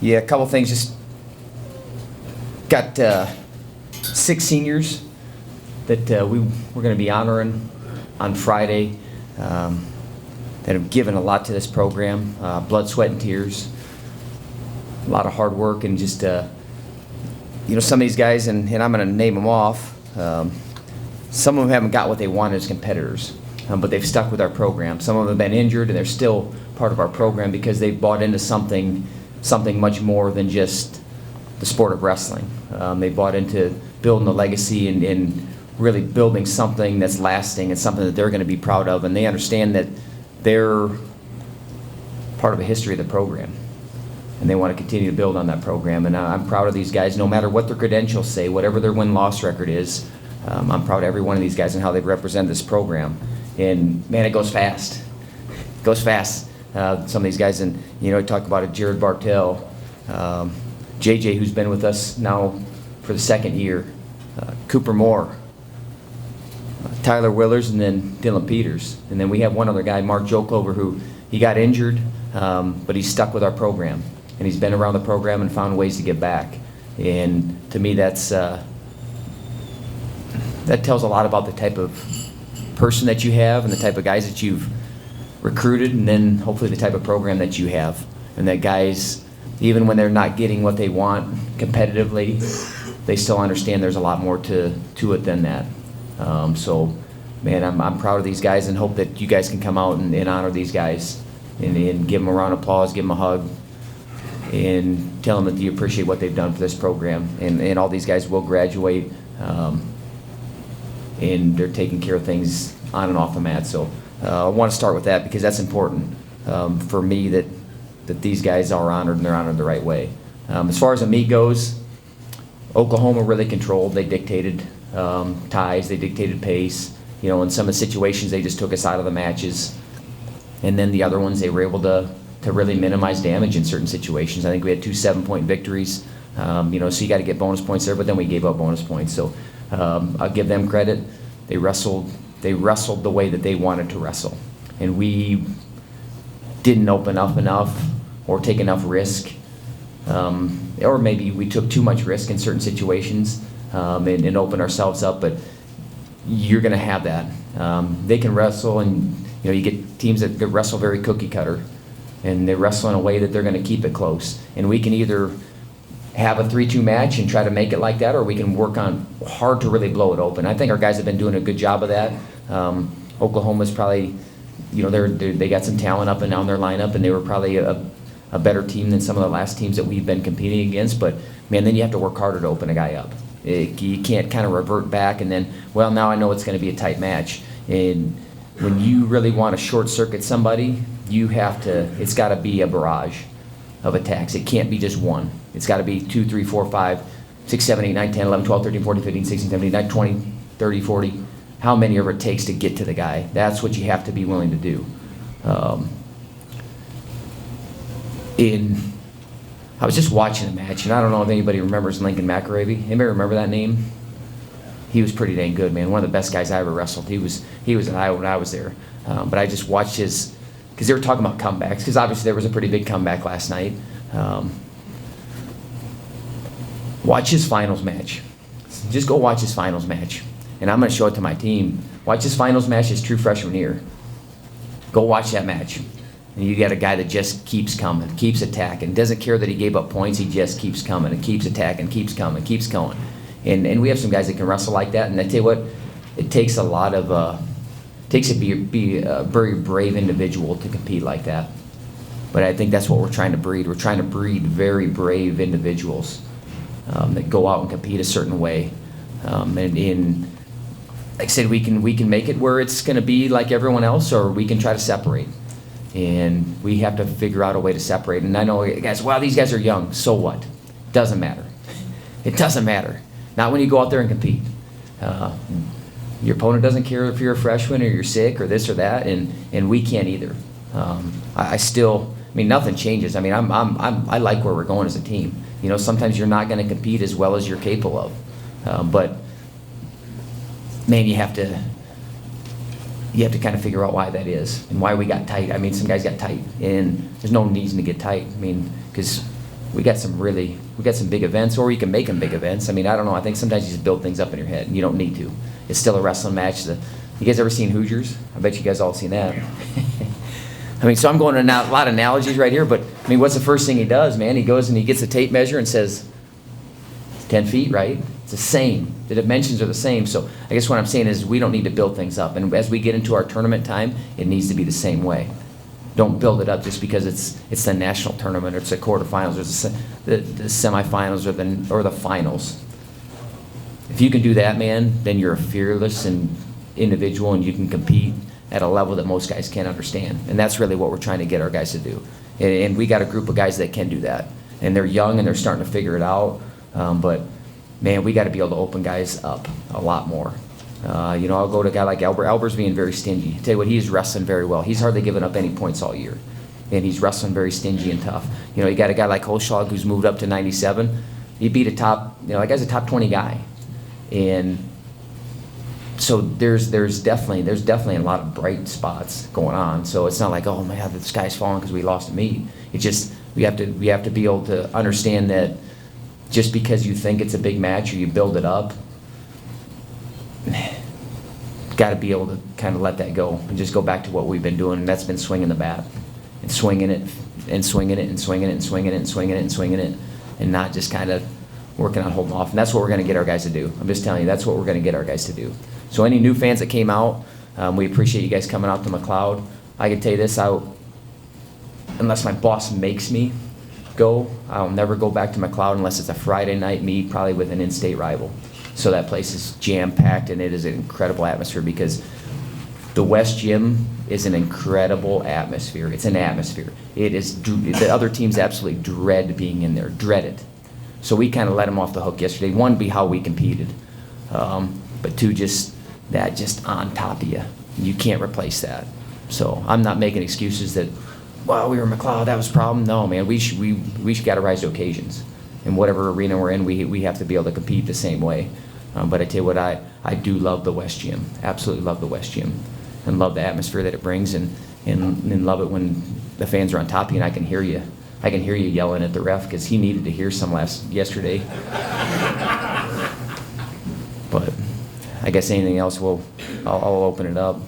Yeah, a couple things. Just got 6 seniors that we're going to be honoring on Friday that have given a lot to this program, blood, sweat, and tears, a lot of hard work, and just some of these guys, and I'm going to name them off. Some of them haven't got what they wanted as competitors, but they've stuck with our program. Some of them have been injured, and they're still part of our program because they've bought into something much more than just the sport of wrestling. They bought into building a legacy and really building something that's lasting and something that they're going to be proud of, and they understand that they're part of a history of the program, and they want to continue to build on that program. And I'm proud of these guys, no matter what their credentials say, whatever their win-loss record is. I'm proud of every one of these guys and how they represent this program. And man, it goes fast. It goes fast. Some of these guys, and you talk about it, Jared Bartell, JJ, who's been with us now for the 2nd year, Cooper Moore, Tyler Willers, and then Dylan Peters. And then we have one other guy, Mark Joklover, who he got injured, but he's stuck with our program. And he's been around the program and found ways to give back. And to me, that tells a lot about the type of person that you have and the type of guys that you've recruited, and then hopefully the type of program that you have. And that guys, even when they're not getting what they want competitively, they still understand there's a lot more to it than that. So, man, I'm proud of these guys and hope that you guys can come out and honor these guys and give them a round of applause, give them a hug, and tell them that you appreciate what they've done for this program. And all these guys will graduate, and they're taking care of things on and off the mat. So I want to start with that because that's important for me, that these guys are honored and they're honored the right way. As far as the meet goes, Oklahoma really controlled. They dictated ties, they dictated pace. In some of the situations, they just took us out of the matches. And then the other ones, they were able to really minimize damage in certain situations. I think we had 2 7-point victories. So you got to get bonus points there, but then we gave up bonus points. So I'll give them credit. They wrestled the way that they wanted to wrestle. And we didn't open up enough or take enough risk. Or maybe we took too much risk in certain situations and opened ourselves up, but you're going to have that. They can wrestle, and you get teams that wrestle very cookie cutter, and they wrestle in a way that they're going to keep it close. And we can either have a 3-2 match and try to make it like that, or we can work on hard to really blow it open. I think our guys have been doing a good job of that. Oklahoma's probably, they got some talent up and down their lineup, and they were probably a better team than some of the last teams that we've been competing against. But man, then you have to work harder to open a guy up. You can't kind of revert back and then, well, now I know it's going to be a tight match. And when you really want to short circuit somebody, it's got to be a barrage of attacks. It can't be just one. It's got to be 2, 3, 4, 5, 6, 7, 8, 9, 10, 11, 12, 13, 14, 15, 16, 17, 18, 19, 20, 30, 40. How many ever it takes to get to the guy. That's what you have to be willing to do. I was just watching the match, and I don't know if anybody remembers Lincoln McAravey. Anybody remember that name? He was pretty dang good, man. One of the best guys I ever wrestled. He was in Iowa when I was there. But I just watched because they were talking about comebacks, because obviously there was a pretty big comeback last night. Watch his finals match. Just go watch his finals match. And I'm going to show it to my team. Watch his finals match his true freshman year. Go watch that match. And you got a guy that just keeps coming, keeps attacking, doesn't care that he gave up points, he just keeps coming and keeps attacking, keeps coming, keeps going. And we have some guys that can wrestle like that, and I tell you what, it takes a lot of, takes to be a very brave individual to compete like that. But I think that's what we're trying to breed. We're trying to breed very brave individuals that go out and compete a certain way. And like I said, we can make it where it's going to be like everyone else, or we can try to separate. And we have to figure out a way to separate. And I know guys, wow, these guys are young. So what? Doesn't matter. It doesn't matter. Not when you go out there and compete. Your opponent doesn't care if you're a freshman or you're sick or this or that, and we can't either. Nothing changes. I like where we're going as a team. Sometimes you're not going to compete as well as you're capable of. But man, you have to kind of figure out why that is and why we got tight. Some guys got tight, and there's no reason to get tight. Because we got some big events, or you can make them big events. I mean, I don't know. I think sometimes you just build things up in your head, and you don't need to. It's still a wrestling match. You guys ever seen Hoosiers? I bet you guys all seen that. I mean, so I'm going to a lot of analogies right here, but I mean, what's the first thing he does, man? He goes and he gets a tape measure and says, 10 feet, right? It's the same. The dimensions are the same. So I guess what I'm saying is we don't need to build things up. And as we get into our tournament time, it needs to be the same way. Don't build it up just because it's the national tournament, or it's the quarterfinals, or the semifinals, or the finals. If you can do that, man, then you're a fearless individual, and you can compete at a level that most guys can't understand. And that's really what we're trying to get our guys to do. And we got a group of guys that can do that. And they're young, and they're starting to figure it out. But, man, we got to be able to open guys up a lot more. I'll go to a guy like Albert. Albert's being very stingy. Tell you what, he's wrestling very well. He's hardly given up any points all year. And he's wrestling very stingy and tough. You got a guy like Holschlag who's moved up to 97. He beat that guy's a top 20 guy. And so there's definitely a lot of bright spots going on. So it's not like, oh man, the sky's falling because we lost a meet. It's just we have to be able to understand that just because you think it's a big match or you build it up, got to be able to kind of let that go and just go back to what we've been doing, and that's been swinging the bat and swinging it and swinging it and swinging it and swinging it and swinging it and swinging it, and not just kind of working on holding off. And that's what we're going to get our guys to do. I'm just telling you, that's what we're going to get our guys to do. So any new fans that came out, we appreciate you guys coming out to McLeod. I can tell you this, unless my boss makes me go, I'll never go back to McLeod unless it's a Friday night meet, probably with an in-state rival. So that place is jam-packed, and it is an incredible atmosphere because the West Gym is an incredible atmosphere. It's an atmosphere. The other teams absolutely dread being in there, dread it. So we kind of let them off the hook yesterday. One, be how we competed. But two, just on top of you. You can't replace that. So I'm not making excuses that, well, we were McLeod, that was a problem. No, man, we got to rise to occasions. In whatever arena we're in, we have to be able to compete the same way. But I tell you what, I do love the West Gym. Absolutely love the West Gym. And love the atmosphere that it brings, and love it when the fans are on top of you and I can hear you. I can hear you yelling at the ref because he needed to hear some yesterday. But I guess anything else, I'll open it up.